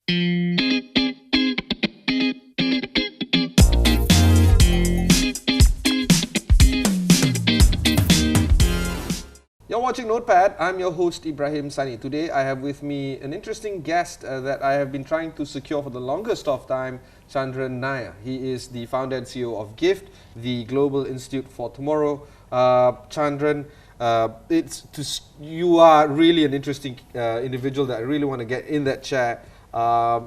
You're watching Notepad. I'm your host Ibrahim Sani. Today I have with me an interesting guest that I have been trying to secure for the longest of time, Chandran Nair. He is the founder and CEO of GIFT, the Global Institute for Tomorrow. Chandran, you are really an interesting individual that I really want to get in that chair.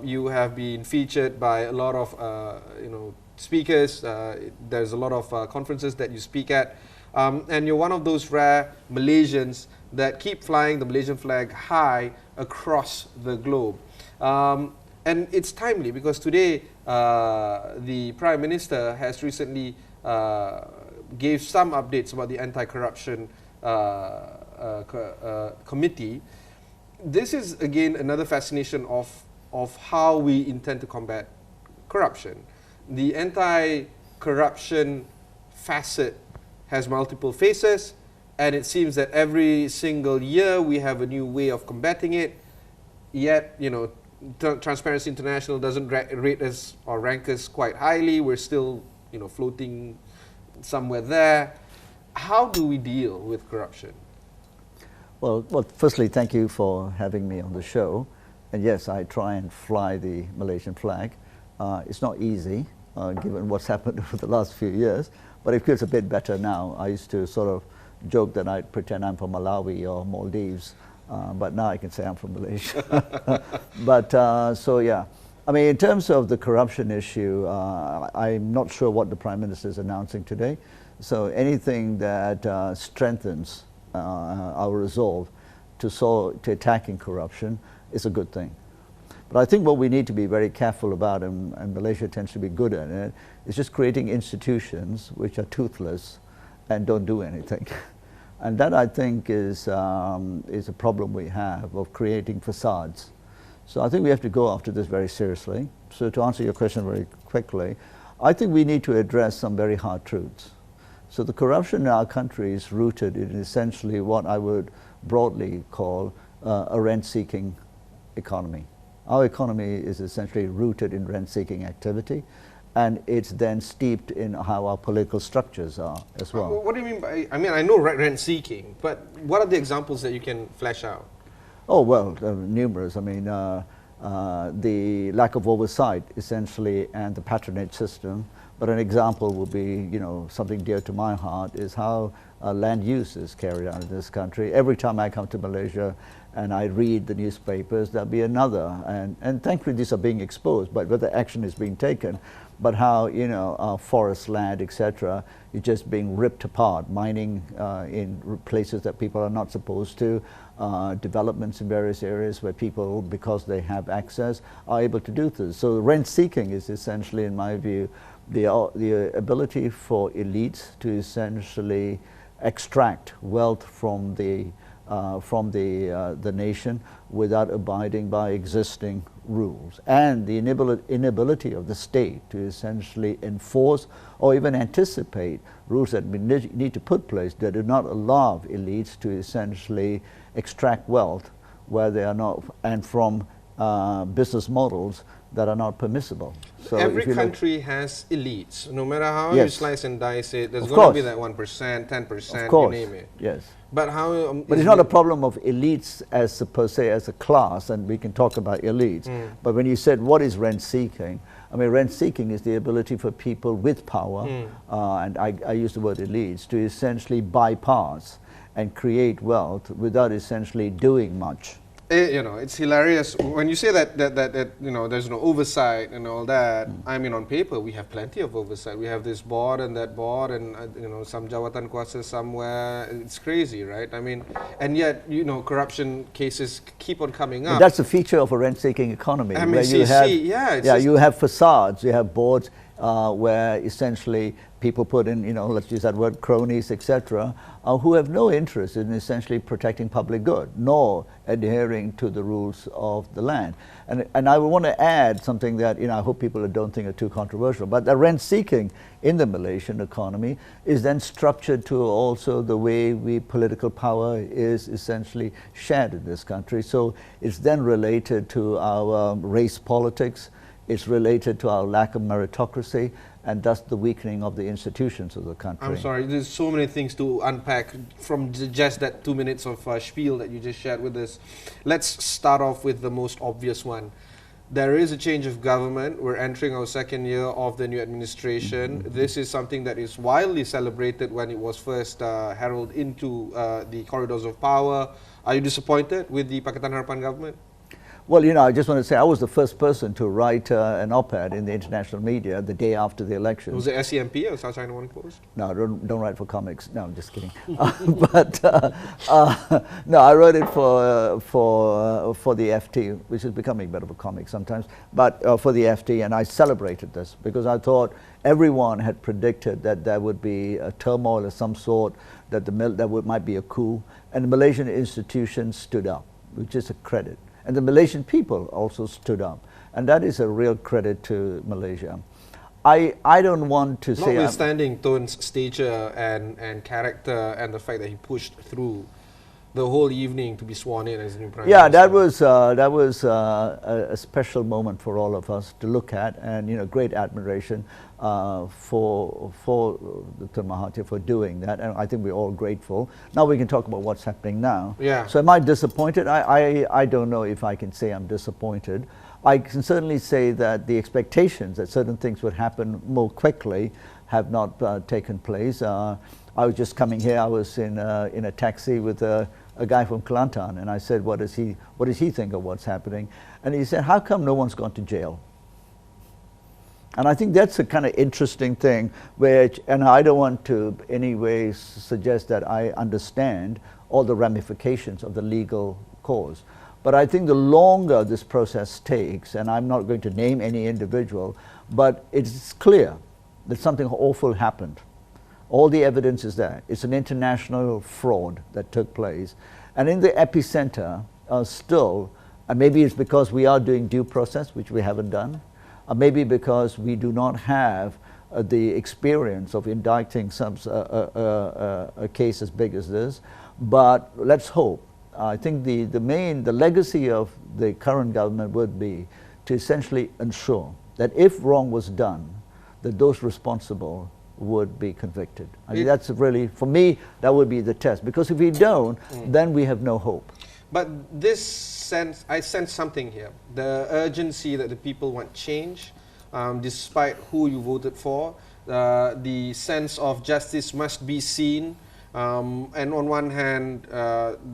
You have been featured by a lot of speakers. There's a lot of conferences that you speak at. And you're one of those rare Malaysians that keep flying the Malaysian flag high across the globe. And it's timely because today the Prime Minister has recently gave some updates about the anti-corruption committee. This is again another fascination of how we intend to combat corruption. The anti-corruption facet has multiple faces, and it seems that every single year we have a new way of combating it. Yet, Transparency International doesn't rate us or rank us quite highly. We're still, floating somewhere there. How do we deal with corruption? Well, firstly, thank you for having me on the show. And yes, I try and fly the Malaysian flag. It's not easy, given what's happened over the last few years. But it feels a bit better now. I used to sort of joke that I'd pretend I'm from Malawi or Maldives, but now I can say I'm from Malaysia. But so yeah, I mean, in terms of the corruption issue, I'm not sure what the Prime Minister is announcing today. So anything that strengthens our resolve to attacking corruption is a good thing. But I think what we need to be very careful about, and Malaysia tends to be good at it, is just creating institutions which are toothless and don't do anything. And that, I think, is a problem we have of creating facades. So I think we have to go after this very seriously. So to answer your question very quickly, I think we need to address some very hard truths. So the corruption in our country is rooted in essentially what I would broadly call a rent-seeking economy. Our economy is essentially rooted in rent-seeking activity, and it's then steeped in how our political structures are as well. What do you mean by, I know rent-seeking, but what are the examples that you can flesh out? Oh, well, numerous. I mean, the lack of oversight, essentially, and the patronage system. But an example would be, something dear to my heart is how land use is carried out in this country. Every time I come to Malaysia and I read the newspapers, there'll be another. And thankfully these are being exposed, but whether action is being taken, but how, our forest land, etc., is just being ripped apart, mining in places that people are not supposed to, developments in various areas where people, because they have access, are able to do this. So rent seeking is essentially, in my view, the ability for elites to essentially extract wealth from the nation without abiding by existing rules, and the inability of the state to essentially enforce or even anticipate rules that we need to put place that do not allow elites to essentially extract wealth where they are not, and from business models that are not permissible. So every country has elites. No matter how you slice and dice it, there's going to be that 1%, 10%, you name it. Yes. But how? But it's not a problem of elites as per se as a class, and we can talk about elites. But when you said what is rent seeking, rent seeking is the ability for people with power, and I use the word elites, to essentially bypass and create wealth without essentially doing much. It's hilarious when you say that there's no oversight and all that. On paper we have plenty of oversight. We have this board and that board, and some jawatan kuasa somewhere. It's crazy, right? And yet corruption cases keep on coming up. But that's a feature of a rent-seeking economy. MACC, where you have, you have facades, you have boards. where essentially people put in, let's use that word, cronies, etc., who have no interest in essentially protecting public good, nor adhering to the rules of the land. And I want to add something that, I hope people don't think are too controversial, but the rent seeking in the Malaysian economy is then structured to also the way political power is essentially shared in this country. So it's then related to our race politics, it's related to our lack of meritocracy, and thus the weakening of the institutions of the country. I'm sorry, there's so many things to unpack from just that 2 minutes of spiel that you just shared with us. Let's start off with the most obvious one. There is a change of government. We're entering our second year of the new administration. This is something that is widely celebrated when it was first heralded into the corridors of power. Are you disappointed with the Pakatan Harapan government? Well, I just want to say I was the first person to write an op-ed in the international media the day after the election. Was it SCMP or South China Morning Post? No, don't write for comics. No, I'm just kidding. But no, I wrote it for the FT, which is becoming a bit of a comic sometimes, but for the FT, and I celebrated this because I thought everyone had predicted that there would be a turmoil of some sort, that might be a coup, and the Malaysian institutions stood up, which is a credit. And the Malaysian people also stood up. And that is a real credit to Malaysia. I don't want to say... Notwithstanding Tun's stature and character and the fact that he pushed through the whole evening to be sworn in as new Prime Minister. Yeah, that was a special moment for all of us to look at, and great admiration for the Tun Mahathir for doing that, and I think we're all grateful. Now we can talk about what's happening now. Yeah. So am I disappointed? I don't know if I can say I'm disappointed. I can certainly say that the expectations that certain things would happen more quickly have not taken place. I was just coming here, I was in a taxi with a guy from Kelantan, and I said, what does he think of what's happening? And he said, how come no one's gone to jail? And I think that's a kind of interesting thing, and I don't want to in any way suggest that I understand all the ramifications of the legal cause. But I think the longer this process takes, and I'm not going to name any individual, but it's clear that something awful happened. All the evidence is there. It's an international fraud that took place. And in the epicenter still, and maybe it's because we are doing due process, which we haven't done, maybe because we do not have the experience of indicting a case as big as this, but let's hope. I think the legacy of the current government would be to essentially ensure that if wrong was done, that those responsible would be convicted. I mean, that's really, for me, that would be the test. Because if we don't, then we have no hope. But I sense something here. The urgency that the people want change, despite who you voted for, the sense of justice must be seen. And on one hand,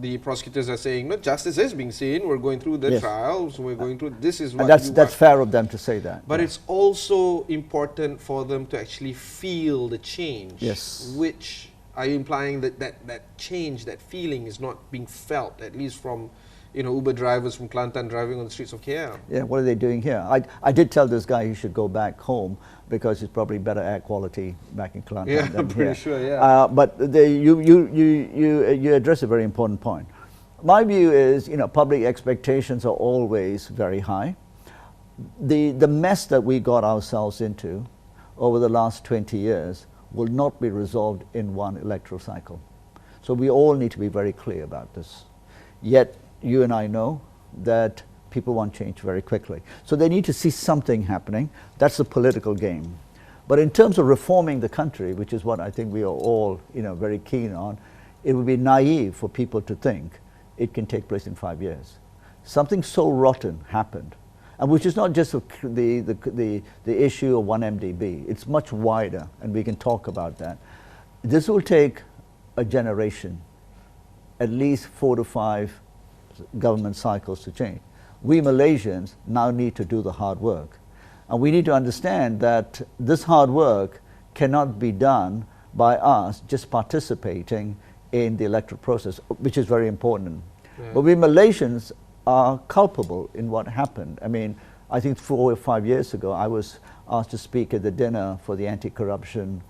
the prosecutors are saying, no, justice is being seen. We're going through the trials. We're going through. This is what. And that's fair of them to say that. But it's also important for them to actually feel the change. Yes. Which are you implying that change, that feeling, is not being felt, at least from Uber drivers from Kelantan driving on the streets of KL? Yeah, what are they doing here? I did tell this guy he should go back home because it's probably better air quality back in Kelantan than here. I'm pretty sure, yeah. But you address a very important point. My view is, public expectations are always very high. The mess that we got ourselves into over the last 20 years will not be resolved in one electoral cycle. So we all need to be very clear about this. Yet, you and I know that people want change very quickly. So they need to see something happening. That's the political game. But in terms of reforming the country, which is what I think we are all very keen on, it would be naive for people to think it can take place in 5 years. Something so rotten happened, and which is not just the issue of 1MDB. It's much wider, and we can talk about that. This will take a generation, at least 4 to 5 government cycles to change. We Malaysians now need to do the hard work. And we need to understand that this hard work cannot be done by us just participating in the electoral process, which is very important. Yeah. But we Malaysians are culpable in what happened. I mean, I think 4 or 5 years ago, I was asked to speak at the dinner for the Anti-Corruption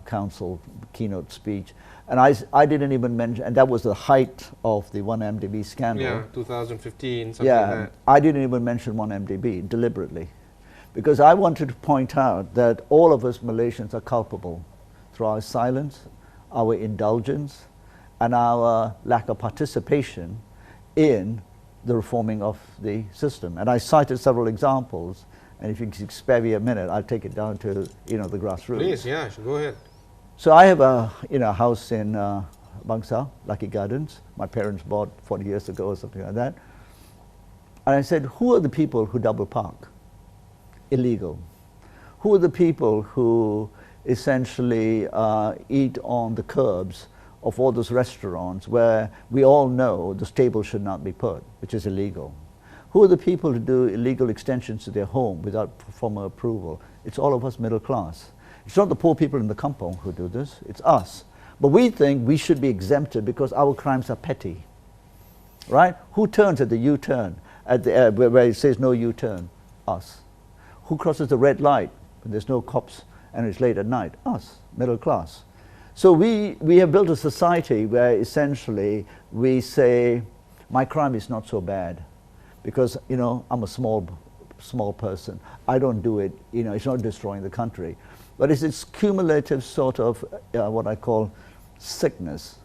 Council keynote speech. And I didn't even mention, and that was the height of the 1MDB scandal. Yeah, 2015, something like that. I didn't even mention 1MDB deliberately, because I wanted to point out that all of us Malaysians are culpable through our silence, our indulgence, and our lack of participation in the reforming of the system. And I cited several examples, and if you can spare me a minute, I'll take it down to the grassroots. Please, yeah, go ahead. So I have a house in Bangsar, Lucky Gardens. My parents bought 40 years ago or something like that. And I said, who are the people who double park? Illegal. Who are the people who essentially eat on the curbs of all those restaurants where we all know the table should not be put, which is illegal? Who are the people who do illegal extensions to their home without formal approval? It's all of us middle class. It's not the poor people in the kampong who do this, it's us. But we think we should be exempted because our crimes are petty, right? Who turns at the U-turn, at the, where it says no U-turn? Us. Who crosses the red light when there's no cops and it's late at night? Us, middle class. So we have built a society where essentially we say, my crime is not so bad because, I'm a small person. I don't do it, it's not destroying the country. But it's this cumulative sort of what I call sickness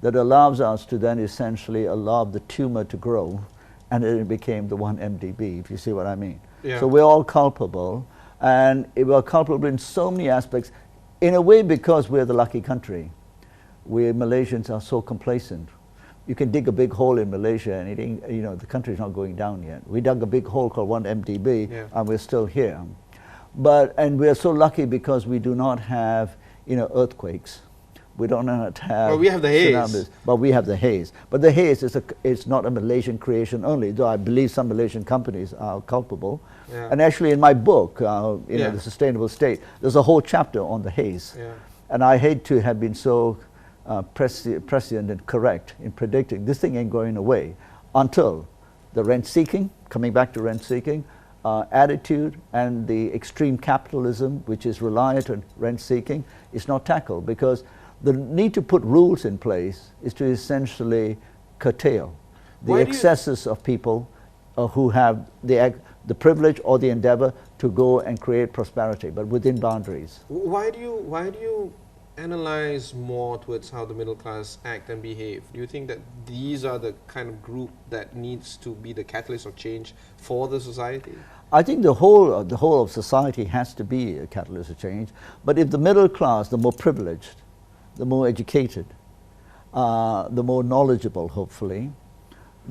that allows us to then essentially allow the tumor to grow, and then it became the 1MDB, if you see what I mean. Yeah. So we're all culpable, and we're culpable in so many aspects, in a way because we're the lucky country. We Malaysians are so complacent. You can dig a big hole in Malaysia and the country's not going down yet. We dug a big hole called 1MDB, and we're still here. And we're so lucky because we do not have, earthquakes. We don't have. Well, we have the haze. Tsunamis, but we have the haze. But the haze is not a Malaysian creation only, though I believe some Malaysian companies are culpable. Yeah. And actually, in my book, The Sustainable State, there's a whole chapter on the haze. Yeah. And I hate to have been so prescient and correct in predicting this thing ain't going away until the rent seeking, coming back to rent seeking, attitude and the extreme capitalism which is reliant on rent seeking is not tackled, because the need to put rules in place is to essentially curtail the excesses of people who have the privilege or the endeavor to go and create prosperity, but within boundaries. Why do you analyze more towards how the middle class act and behave? Do you think that these are the kind of group that needs to be the catalyst of change for the society? I think the whole of society has to be a catalyst of change. But if the middle class, the more privileged, the more educated, the more knowledgeable, hopefully,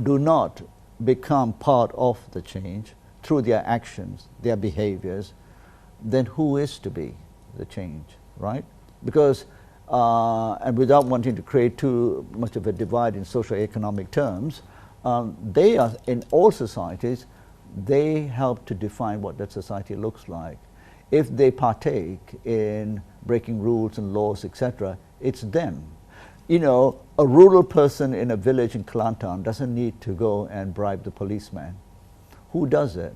do not become part of the change through their actions, their behaviors, then who is to be the change, right? Because, and without wanting to create too much of a divide in socio-economic terms, they are, in all societies, they help to define what that society looks like. If they partake in breaking rules and laws, etc., it's them. A rural person in a village in Kelantan doesn't need to go and bribe the policeman. Who does it?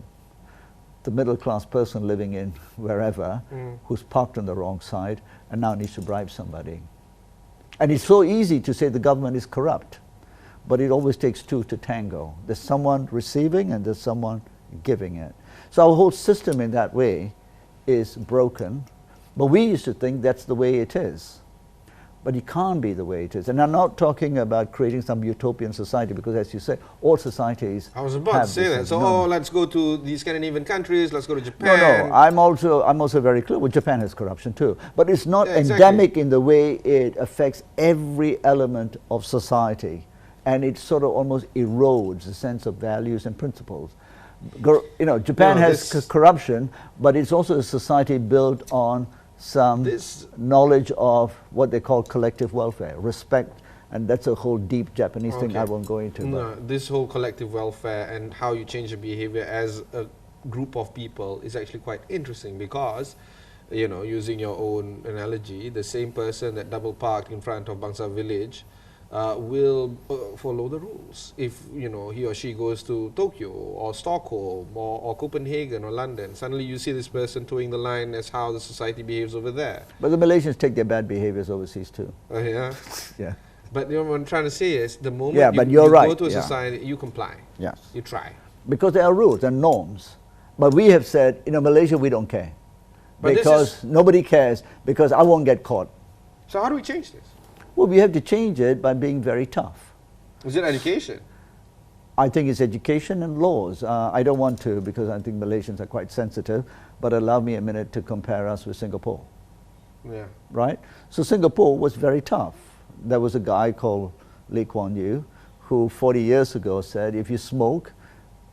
The middle-class person living in wherever, who's parked on the wrong side and now needs to bribe somebody. And it's so easy to say the government is corrupt, but it always takes two to tango. There's someone receiving and there's someone giving it. So our whole system in that way is broken, but we used to think that's the way it is. But it can't be the way it is. And I'm not talking about creating some utopian society, because as you say, all societies I was about to say that. So, let's go to the Scandinavian countries, let's go to Japan. No, I'm also very clear. Well, Japan has corruption too. But it's not endemic in the way it affects every element of society. And it sort of almost erodes the sense of values and principles. Japan has corruption, but it's also a society built on some knowledge of what they call collective welfare, respect, and that's a whole deep Japanese thing I won't go into. No, this whole collective welfare and how you change your behavior as a group of people is actually quite interesting, because, using your own analogy, the same person that double parked in front of Bangsar village will follow the rules. If he or she goes to Tokyo or Stockholm or Copenhagen or London, suddenly you see this person towing the line as how the society behaves over there. But the Malaysians take their bad behaviors overseas too. Yeah. Yeah. But what I'm trying to say is, the moment you right. go to a society, you comply. Yes. You try. Because there are rules and norms. But we have said, Malaysia, we don't care. But because nobody cares, because I won't get caught. So how do we change this? Well, we have to change it by being very tough. Is it education? I think it's education and laws. I don't want to, because I think Malaysians are quite sensitive, but allow me a minute to compare us with Singapore. Yeah. Right? So Singapore was very tough. There was a guy called Lee Kuan Yew who 40 years ago said, if you smoke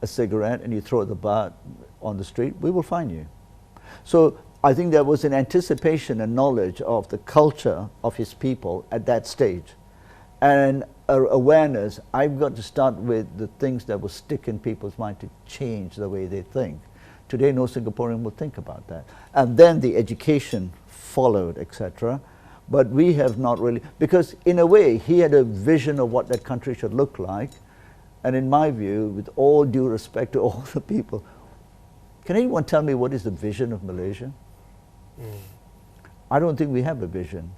a cigarette and you throw the butt on the street, we will fine you. So I think there was an anticipation and knowledge of the culture of his people at that stage. And awareness, I've got to start with the things that will stick in people's mind to change the way they think. Today, no Singaporean will think about that. And then the education followed, etc. But we have not really, because in a way, he had a vision of what that country should look like. And in my view, with all due respect to all the people, can anyone tell me what is the vision of Malaysia? I don't think we have a vision.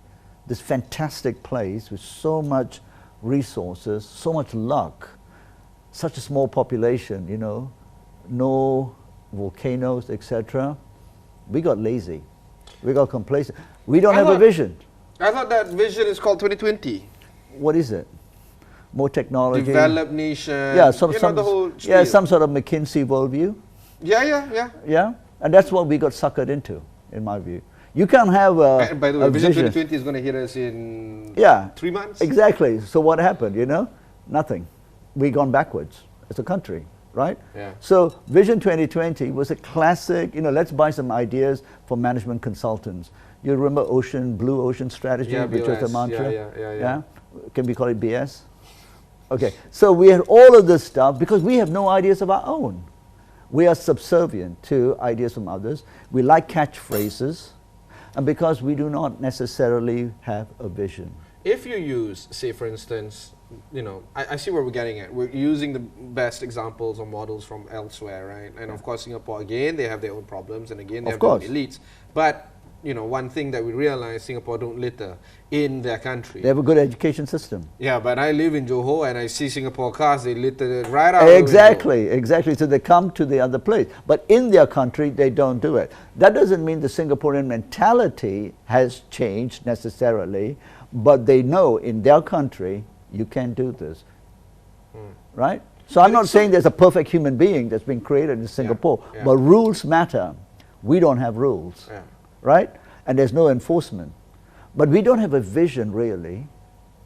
This fantastic place with so much resources, so much luck, such a small population, no volcanoes, etc. We got lazy. We got complacent. We don't have a vision. I thought that vision is called 2020. What is it? More technology. Developed nation. Yeah, the whole some sort of McKinsey worldview. Yeah. And that's what we got suckered into, in my view. You can't have a by the way, Vision vision. 2020 is going to hit us in 3 months? Exactly. So what happened, Nothing. We gone backwards as a country, right? Yeah. So Vision 2020 was a classic, let's buy some ideas for management consultants. You remember Blue Ocean strategy, which was the mantra? Yeah. Can we call it BS? Okay. So we had all of this stuff because we have no ideas of our own. We are subservient to ideas from others. We like catchphrases. And because we do not necessarily have a vision. If you use, say for instance, I see where we're getting at. We're using the best examples or models from elsewhere, right? And of course Singapore, again, they have their own problems, and again, they have their own elites. But one thing that we realize, Singapore don't litter in their country. They have a good education system. Yeah, but I live in Johor and I see Singapore cars, they litter right out. Exactly. So they come to the other place. But in their country, they don't do it. That doesn't mean the Singaporean mentality has changed necessarily, but they know in their country, you can't do this. Right? So I'm not saying there's a perfect human being that's been created in Singapore, but rules matter. We don't have rules. Right? And there's no enforcement. But we don't have a vision, really,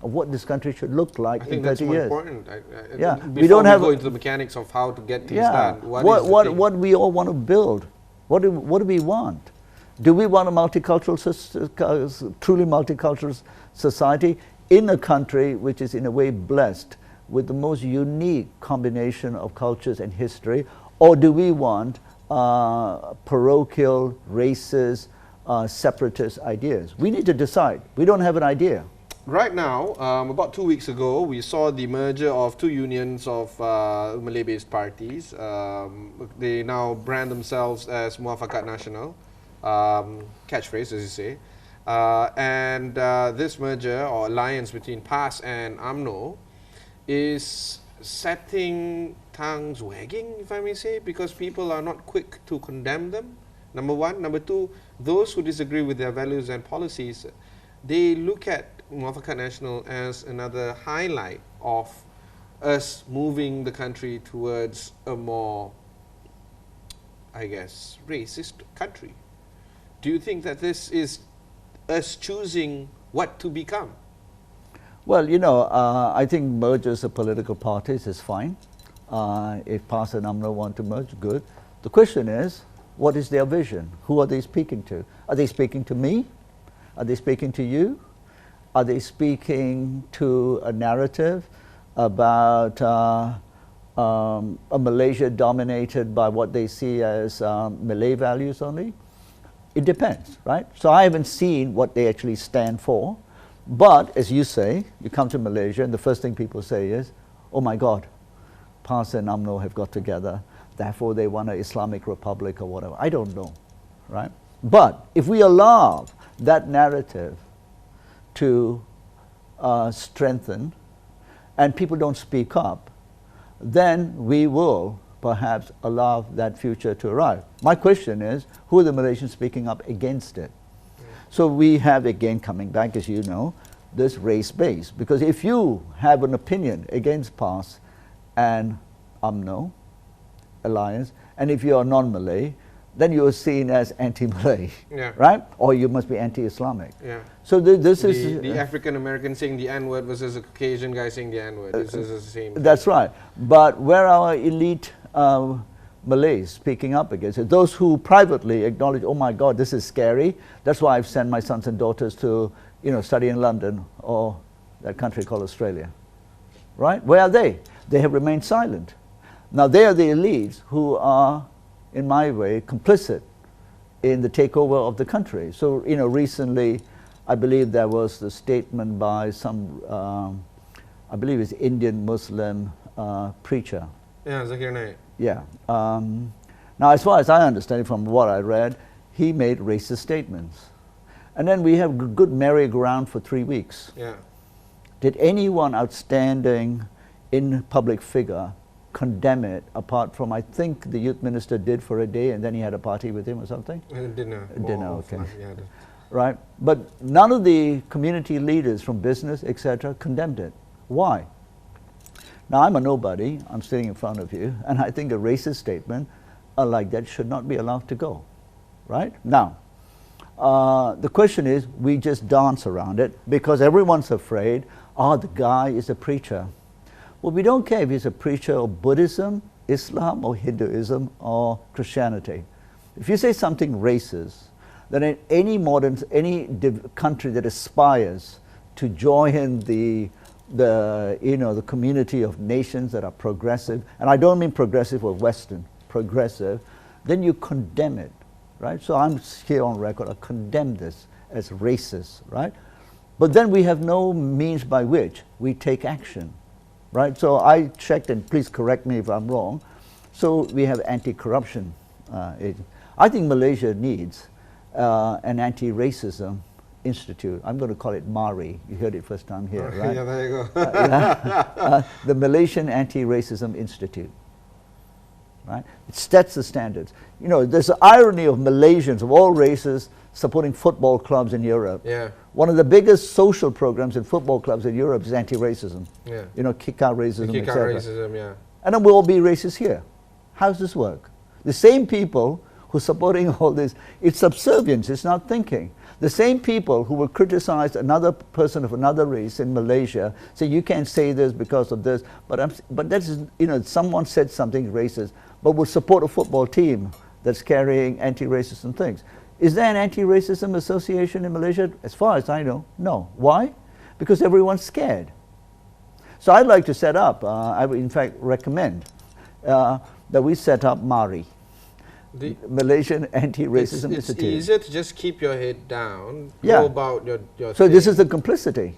of what this country should look like in 30 years. I think that's more important. We don't have go into the mechanics of how to get things done. What we all want to build. What do we want? Do we want a truly multicultural society in a country which is in a way blessed with the most unique combination of cultures and history? Or do we want parochial, racist, separatist ideas? We need to decide. We don't have an idea. Right now, about 2 weeks ago, we saw the merger of two unions of Malay-based parties. They now brand themselves as Muafakat Nasional, catchphrase as you say. And this merger or alliance between PAS and UMNO is setting tongues wagging, if I may say, because people are not quick to condemn them, number one. Number two, those who disagree with their values and policies, they look at Muafakat Nasional as another highlight of us moving the country towards a more, I guess, racist country. Do you think that this is us choosing what to become? Well, I think mergers of political parties is fine. If PAS and UMNO want to merge, good. The question is, what is their vision? Who are they speaking to? Are they speaking to me? Are they speaking to you? Are they speaking to a narrative about a Malaysia dominated by what they see as Malay values only? It depends, right? So I haven't seen what they actually stand for, But, as you say, you come to Malaysia and the first thing people say is, oh my God, PAS and UMNO have got together, therefore they want an Islamic Republic or whatever. I don't know, right? But if we allow that narrative to strengthen and people don't speak up, then we will perhaps allow that future to arrive. My question is, who are the Malaysians speaking up against it? So we have, again, coming back, as you know, this race base. Because if you have an opinion against PAS and UMNO alliance, and if you're non-Malay, then you're seen as anti-Malay, right? Or you must be anti-Islamic. Yeah. So this is... The African-American saying the N-word versus a Caucasian guy saying the N-word. This is the same. That's right. But where our elite Malays speaking up against it, those who privately acknowledge, oh my God, this is scary, that's why I've sent my sons and daughters to, study in London or that country called Australia, right? Where are they? They have remained silent. Now they are the elites who are, in my way, complicit in the takeover of the country. So, recently, I believe there was the statement by some, I believe it's Indian Muslim preacher. Yeah, Zakir Naik. Yeah. Now, as far as I understand it from what I read, he made racist statements. And then we have good merry-go-round for 3 weeks. Yeah. Did anyone outstanding in public figure condemn it, apart from, I think the youth minister did for a day and then he had a party with him or something? Dinner. Dinner, okay. Yeah, right? But none of the community leaders from business, etc., condemned it. Why? Now, I'm a nobody, I'm sitting in front of you, and I think a racist statement like that should not be allowed to go, right? Now, the question is, we just dance around it because everyone's afraid, the guy is a preacher. Well, we don't care if he's a preacher of Buddhism, Islam, or Hinduism, or Christianity. If you say something racist, then in any country that aspires to join the community of nations that are progressive, and I don't mean progressive or Western, progressive, then you condemn it, right? So I'm here on record, I condemn this as racist, right? But then we have no means by which we take action, right? So I checked, and please correct me if I'm wrong, so we have anti-corruption agents. I think Malaysia needs an anti-racism institute. I'm going to call it MARI. You heard it first time here, right? Yeah, there you go. The Malaysian Anti-Racism Institute, right? It sets the standards. There's the irony of Malaysians of all races supporting football clubs in Europe. Yeah. One of the biggest social programs in football clubs in Europe is anti-racism. Yeah. Kick out racism, kick out racism, yeah. And then we'll all be racist here. How does this work? The same people who are supporting all this, it's subservience, it's not thinking. The same people who will criticize another person of another race in Malaysia, say you can't say this because of this, but that's, someone said something racist, but will support a football team that's carrying anti-racism things. Is there an anti-racism association in Malaysia? As far as I know, no. Why? Because everyone's scared. So I'd like to set up, I would in fact recommend that we set up MARI. The Malaysian Anti-Racism Institute. It's easier to just keep your head down, go about your So thing. this is the complicity.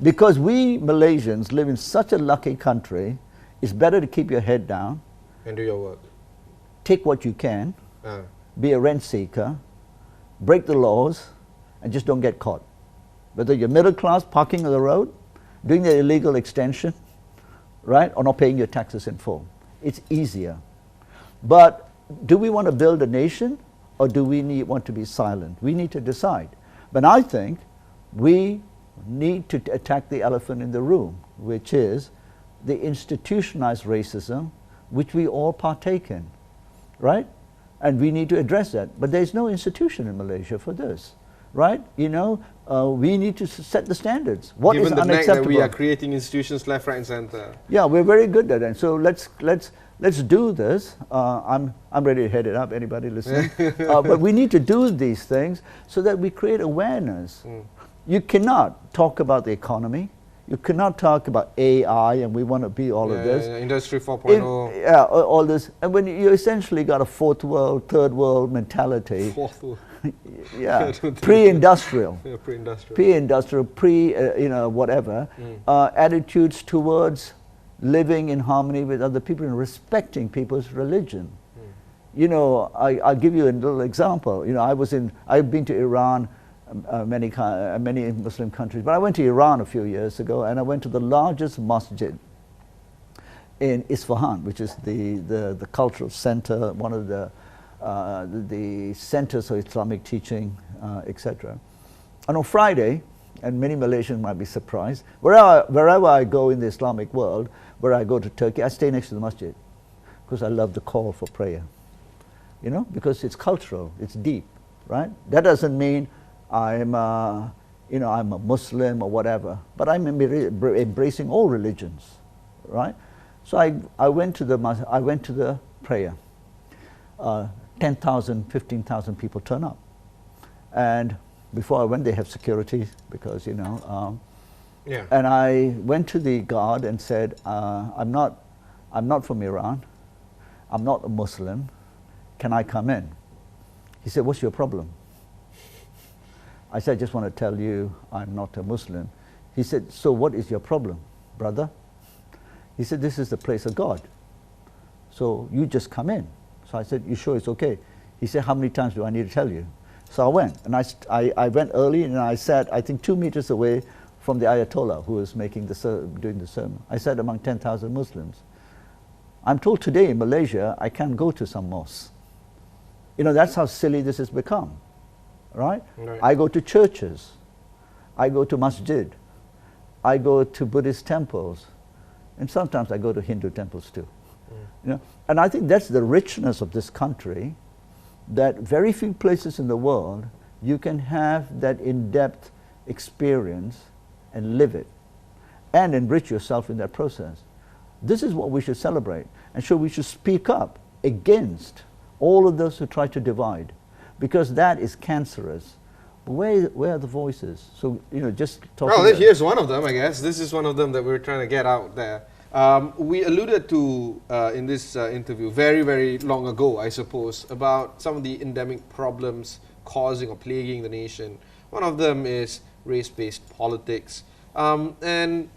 Because we Malaysians live in such a lucky country, it's better to keep your head down. And do your work. Take what you can, be a rent seeker, break the laws, and just don't get caught. Whether you're middle class, parking on the road, doing the illegal extension, right, or not paying your taxes in full. It's easier. But do we want to build a nation, or do we want to be silent? We need to decide. But I think we need to attack the elephant in the room, which is the institutionalized racism, which we all partake in, right? And we need to address that. But there's no institution in Malaysia for this, right? We need to set the standards. What is unacceptable? Given the fact that we are creating institutions left, right, and center. Yeah, we're very good at it. So let's do this. I'm ready to head it up, anybody listening? But we need to do these things so that we create awareness. You cannot talk about the economy. You cannot talk about AI and we want to be all of this. Industry 4.0. Yeah, all this. And when you essentially got a fourth world, third world mentality. Fourth world. Yeah, pre-industrial. Yeah, pre-industrial. Pre-industrial, whatever. Attitudes towards living in harmony with other people and respecting people's religion. You know, I'll give you a little example. You know, I've been to Iran, many Muslim countries, but I went to Iran a few years ago, and I went to the largest masjid in Isfahan, which is the cultural center, one of the centers of Islamic teaching, etc. And on Friday, and many Malaysians might be surprised, wherever I go in the Islamic world, where I go to Turkey, I stay next to the masjid because I love the call for prayer. You know, because it's cultural, it's deep, right? That doesn't mean I'm a Muslim or whatever, but I'm embracing all religions, right? So I went to the prayer. 10,000, 15,000 people turn up, and before I went, they have security because And I went to the guard and said, I'm not from Iran, I'm not a Muslim. Can I come in? He said, what's your problem? I said, I just want to tell you I'm not a Muslim. He said, so what is your problem, brother? He said, this is the place of God. So you just come in. So I said, you sure it's okay? He said, how many times do I need to tell you? So I went, and I went early, and I sat, I think, 2 meters away from the Ayatollah who was doing the sermon. I sat among 10,000 Muslims. I'm told today in Malaysia, I can't go to some mosques. You know, that's how silly this has become, right? I go to churches, I go to masjid, I go to Buddhist temples, and sometimes I go to Hindu temples too. You know? And I think that's the richness of this country, that very few places in the world you can have that in-depth experience and live it, and enrich yourself in that process. This is what we should celebrate, and so we should speak up against all of those who try to divide, because that is cancerous. Where are the voices? So, you know, just talking. Well, here's one of them, I guess. This is one of them that we're trying to get out there. We alluded to in this interview very, very long ago, I suppose, about some of the endemic problems causing or plaguing the nation. One of them is race-based politics. And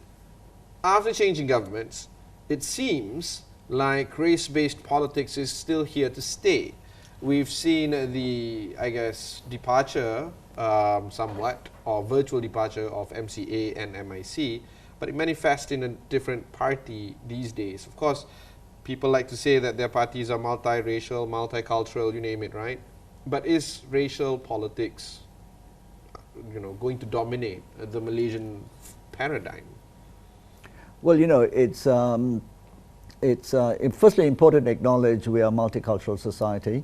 after changing governments, it seems like race-based politics is still here to stay. We've seen the, I guess, departure somewhat, or virtual departure of MCA and MIC, but it manifests in a different party these days. Of course, people like to say that their parties are multiracial, multicultural, you name it, right? But is racial politics, you know, going to dominate the Malaysian paradigm? Well, you know, it's firstly important to acknowledge we are a multicultural society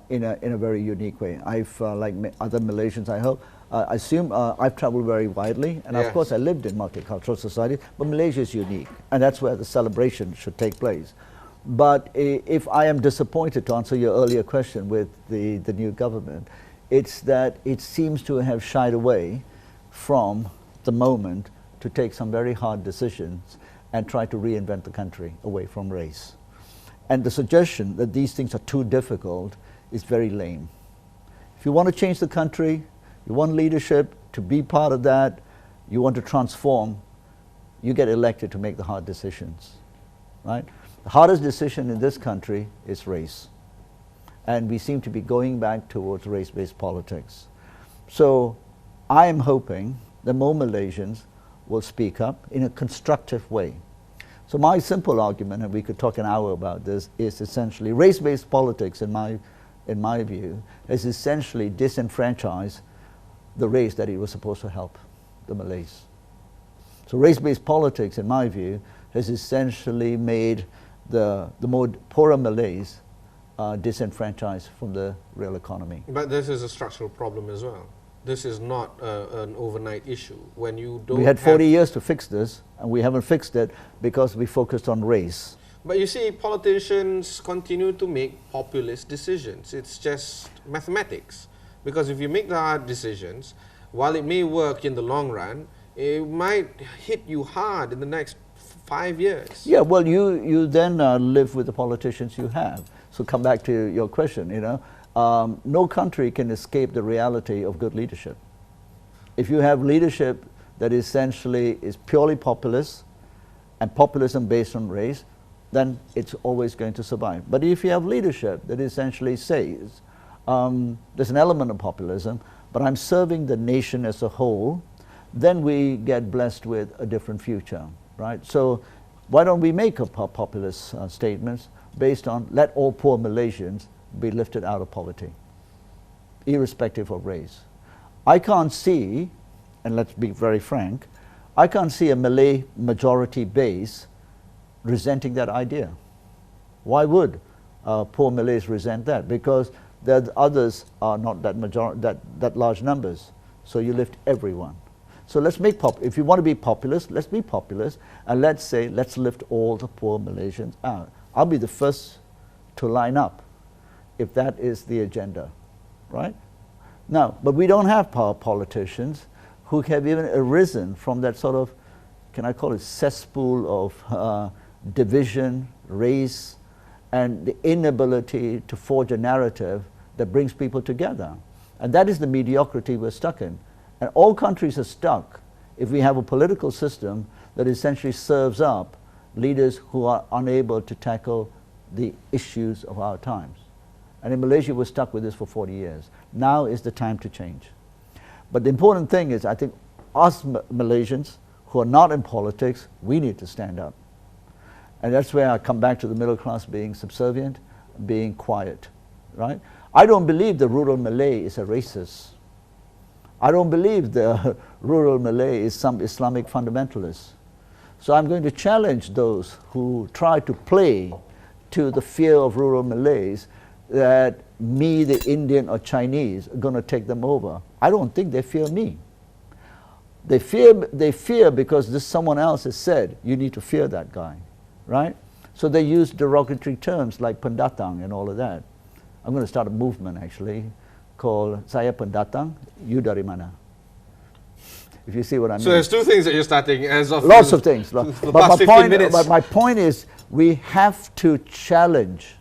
in a very unique way. I've, like other Malaysians, I hope, I assume I've traveled very widely, and of course I lived in multicultural society, but Malaysia is unique, and that's where the celebration should take place. But if I am disappointed, to answer your earlier question with the new government, it's that it seems to have shied away from the moment to take some very hard decisions and try to reinvent the country away from race. And the suggestion that these things are too difficult is very lame. If you want to change the country, you want leadership to be part of that, you want to transform, you get elected to make the hard decisions, right? The hardest decision in this country is race. And we seem to be going back towards race-based politics. So I am hoping that more Malaysians will speak up in a constructive way. So my simple argument, and we could talk an hour about this, is essentially race-based politics, in my view, has essentially disenfranchised the race that it was supposed to help, the Malays. So race-based politics, in my view, has essentially made the more poorer Malays disenfranchised from the real economy. But this is a structural problem as well. This is not an overnight issue. When you don't, we had 40 years to fix this, and we haven't fixed it because we focused on race. But you see, politicians continue to make populist decisions. It's just mathematics. Because if you make the hard decisions, while it may work in the long run, it might hit you hard in the next 5 years. Yeah, well, you then live with the politicians you have. So come back to your question, you know, no country can escape the reality of good leadership. If you have leadership that essentially is purely populist and populism based on race, then it's always going to survive. But if you have leadership that essentially says, there's an element of populism, but I'm serving the nation as a whole, then we get blessed with a different future, right? So why don't we make populist statements based on let all poor Malaysians be lifted out of poverty, irrespective of race. I can't see, and let's be very frank, I can't see a Malay majority base resenting that idea. Why would poor Malays resent that? Because the others are not that large numbers. So you lift everyone. So let's make if you want to be populist, let's be populist, and let's say let's lift all the poor Malaysians out. I'll be the first to line up if that is the agenda, right? Now, but we don't have politicians who have even arisen from that sort of, can I call it, cesspool of division, race, and the inability to forge a narrative that brings people together. And that is the mediocrity we're stuck in. And all countries are stuck if we have a political system that essentially serves up leaders who are unable to tackle the issues of our times. And in Malaysia, we're stuck with this for 40 years. Now is the time to change. But the important thing is, I think us Malaysians who are not in politics, we need to stand up. And that's where I come back to the middle class being subservient, being quiet, right? I don't believe the rural Malay is a racist. I don't believe the rural Malay is some Islamic fundamentalist. So I'm going to challenge those who try to play to the fear of rural Malays that me, the Indian or Chinese, are going to take them over. I don't think they fear me. They fear because this someone else has said, you need to fear that guy, right? So they use derogatory terms like pendatang and all of that. I'm going to start a movement actually called Saya Pendatang, You Dari Mana. If you see what I mean. So there's two things that you're starting as of lots of things. But my point is we have to challenge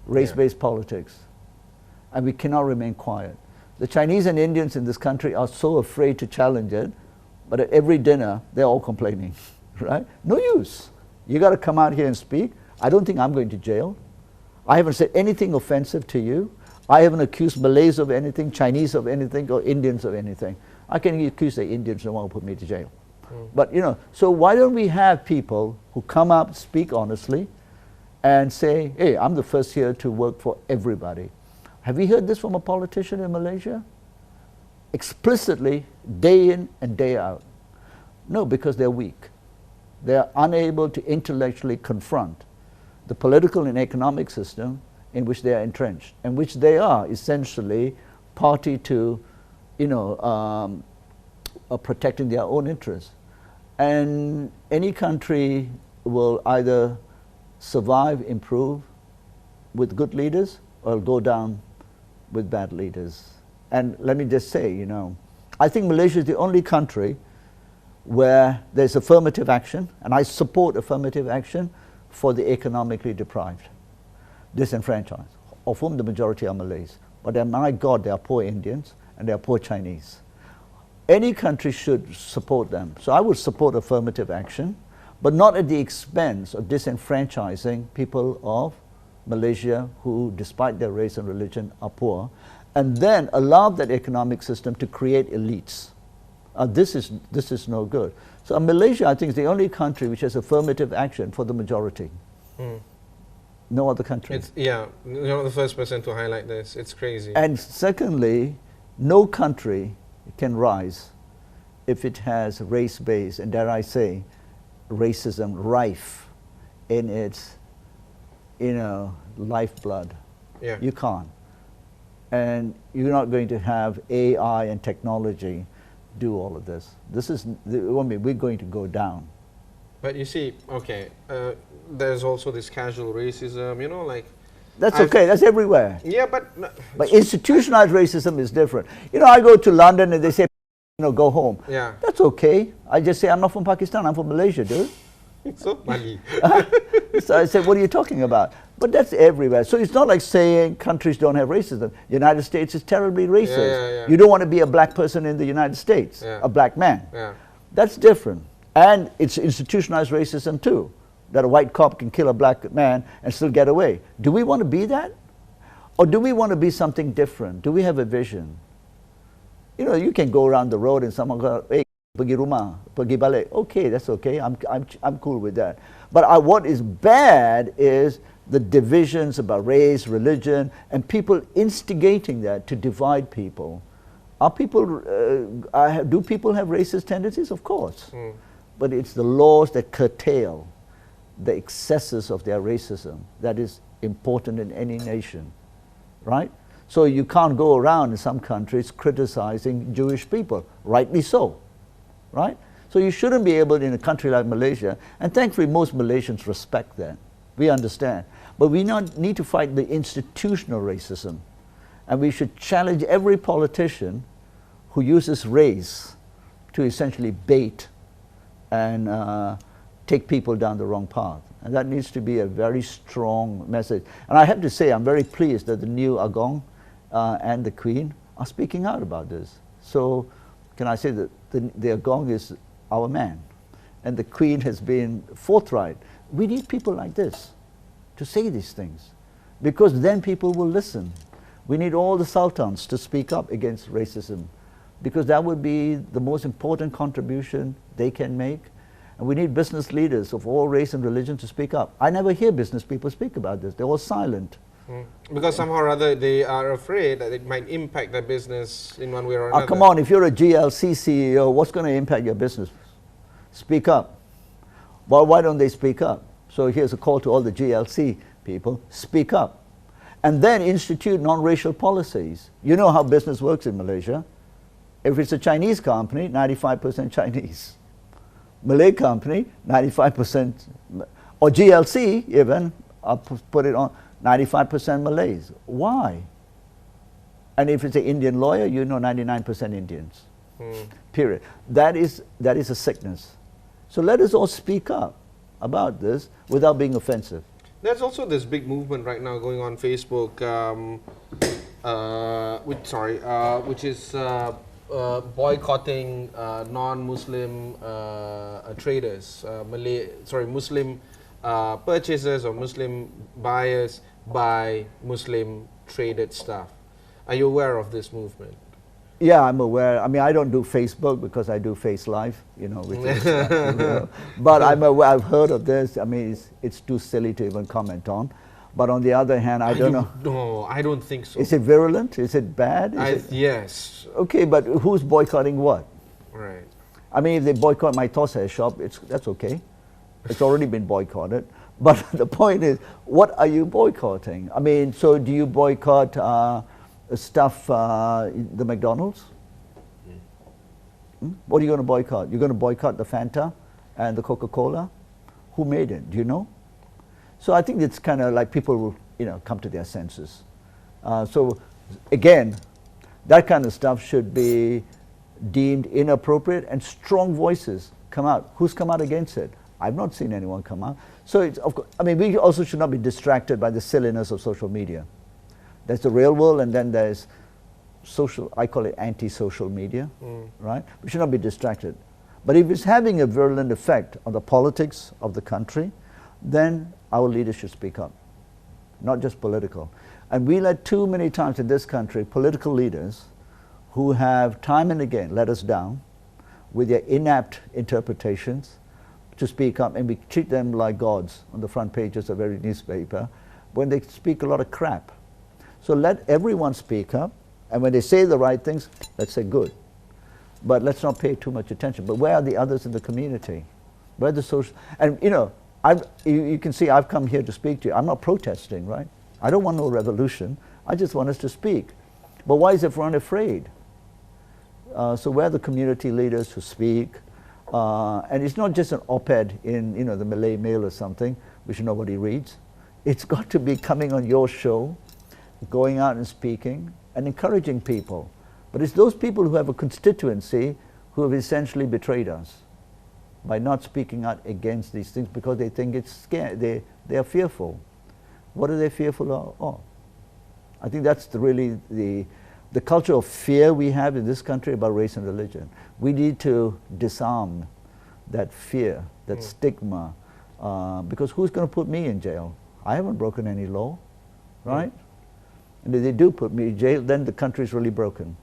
race-based politics, and we cannot remain quiet. The Chinese and Indians in this country are so afraid to challenge it, but at every dinner they're all complaining, right? No use. You got to come out here and speak. I don't think I'm going to jail. I haven't said anything offensive to you. I haven't accused Malays of anything, Chinese of anything, or Indians of anything. I can accuse the Indians, no one will put me to jail. But, you know, so why don't we have people who come up, speak honestly, and say, hey, I'm the first here to work for everybody. Have you heard this from a politician in Malaysia? Explicitly, day in and day out. No, because they're weak. They're unable to intellectually confront the political and economic system in which they are entrenched, and which they are essentially party to, you know, protecting their own interests. And any country will either survive, improve with good leaders, or go down with bad leaders. And let me just say, you know, I think Malaysia is the only country where there's affirmative action, and I support affirmative action for the economically deprived, disenfranchised, of whom the majority are Malays. But then, my God, there are poor Indians and there are poor Chinese. Any country should support them. So I would support affirmative action, but not at the expense of disenfranchising people of Malaysia who, despite their race and religion, are poor, and then allow that economic system to create elites. This is no good. So Malaysia, I think, is the only country which has affirmative action for the majority. No other country. You're not the first person to highlight this. It's crazy. And secondly, no country can rise if it has race-based, and dare I say, racism rife in its, you know, lifeblood. Yeah. You can't. And you're not going to have AI and technology do all of this. This is, we're going to go down. But you see, okay, there's also this casual racism, you know, like... That's okay, that's everywhere. Yeah, but... But institutionalized racism is different. You know, I go to London and they say, go home. Yeah. That's okay. I just say, I'm not from Pakistan, I'm from Malaysia, dude. So Mali. So I said, what are you talking about? But that's everywhere. So it's not like saying countries don't have racism. United States is terribly racist. Yeah. You don't want to be a black person in the United States, a black man. Yeah. That's different. And it's institutionalized racism too, that a white cop can kill a black man and still get away. Do we want to be that? Or do we want to be something different? Do we have a vision? You can go around the road and someone goes, hey, pergi rumah, pergi balik. Okay, that's okay. I'm cool with that. But what is bad is the divisions about race, religion, and people instigating that to divide people. Do people have racist tendencies? Of course. But it's the laws that curtail the excesses of their racism that is important in any nation, right? So you can't go around in some countries criticizing Jewish people, rightly so, right? So you shouldn't be able in a country like Malaysia, and thankfully most Malaysians respect that. We understand. But we need to fight the institutional racism, and we should challenge every politician who uses race to essentially bait and take people down the wrong path. And that needs to be a very strong message. And I have to say, I'm very pleased that the new Agong and the Queen are speaking out about this. So can I say that the Agong is our man, and the Queen has been forthright. We need people like this to say these things, because then people will listen. We need all the sultans to speak up against racism, because that would be the most important contribution they can make. And we need business leaders of all race and religion to speak up. I never hear business people speak about this. They're all silent. Because somehow or other they are afraid that it might impact their business in one way or another. Come on, if you're a GLC CEO, what's going to impact your business? Speak up. Well, why don't they speak up? So here's a call to all the GLC people, speak up. And then institute non-racial policies. You know how business works in Malaysia. If it's a Chinese company, 95% Chinese. Malay company, 95%, or GLC even, I'll put it on, 95% Malays. Why? And if it's an Indian lawyer, 99% Indians. Period. That is a sickness. So let us all speak up about this without being offensive. There's also this big movement right now going on Facebook, which is boycotting non-Muslim traders, Muslim purchasers or Muslim buyers buy Muslim traded stuff. Are you aware of this movement? Yeah, I'm aware. I mean, I don't do Facebook because I do Face Live, which is, but I'm aware, I've heard of this. I mean, it's too silly to even comment on. But on the other hand, I don't know. No, I don't think so. Is it virulent? Is it bad? Yes. Okay, but who's boycotting what? Right. I mean, if they boycott my toss hair shop, that's okay. It's already been boycotted. But the point is, what are you boycotting? I mean, so do you boycott stuff, the McDonald's? What are you going to boycott? You're going to boycott the Fanta and the Coca-Cola? Who made it? Do you know? So I think it's kind of like people will, come to their senses. So again, that kind of stuff should be deemed inappropriate, and strong voices come out. Who's come out against it? I've not seen anyone come out. So it's, we also should not be distracted by the silliness of social media. There's the real world, and then there's I call it anti-social media, right? We should not be distracted. But if it's having a virulent effect on the politics of the country, then our leaders should speak up, not just political. And we let too many times in this country political leaders who have time and again let us down with their inept interpretations to speak up, and we treat them like gods on the front pages of every newspaper when they speak a lot of crap. So let everyone speak up, and when they say the right things, let's say good. But let's not pay too much attention. But where are the others in the community? Where are the social... And you can see I've come here to speak to you. I'm not protesting, right? I don't want no revolution. I just want us to speak. But why is everyone afraid? So where are the community leaders who speak? And it's not just an op-ed in the Malay Mail or something, which nobody reads. It's got to be coming on your show, going out and speaking, and encouraging people. But it's those people who have a constituency who have essentially betrayed us by not speaking out against these things because they think it's scary. They are fearful. What are they fearful of? I think that's really the culture of fear we have in this country about race and religion. We need to disarm that fear, that stigma, because who's going to put me in jail? I haven't broken any law, right? And if they do put me in jail, then the country's really broken.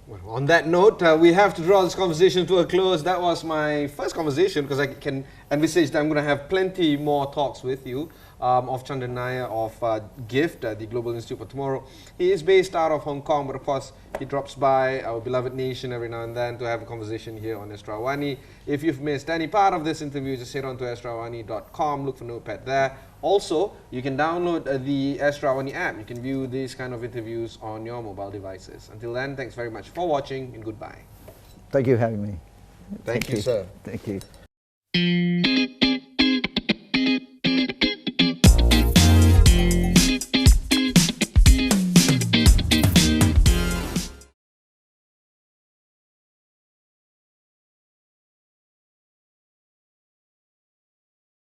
Well, on that note, we have to draw this conversation to a close. That was my first conversation, because I can envisage that I'm going to have plenty more talks with you of Chandran Nair of GIFT, the Global Institute for Tomorrow. He is based out of Hong Kong, but of course he drops by our beloved nation every now and then to have a conversation here on Astro AWANI. If you've missed any part of this interview, just head on to astroawani.com, look for Notepad there. Also, you can download the Astro AWANI app. You can view these kind of interviews on your mobile devices. Until then, thanks very much for watching and goodbye. Thank you for having me. Thank you, sir. Thank you.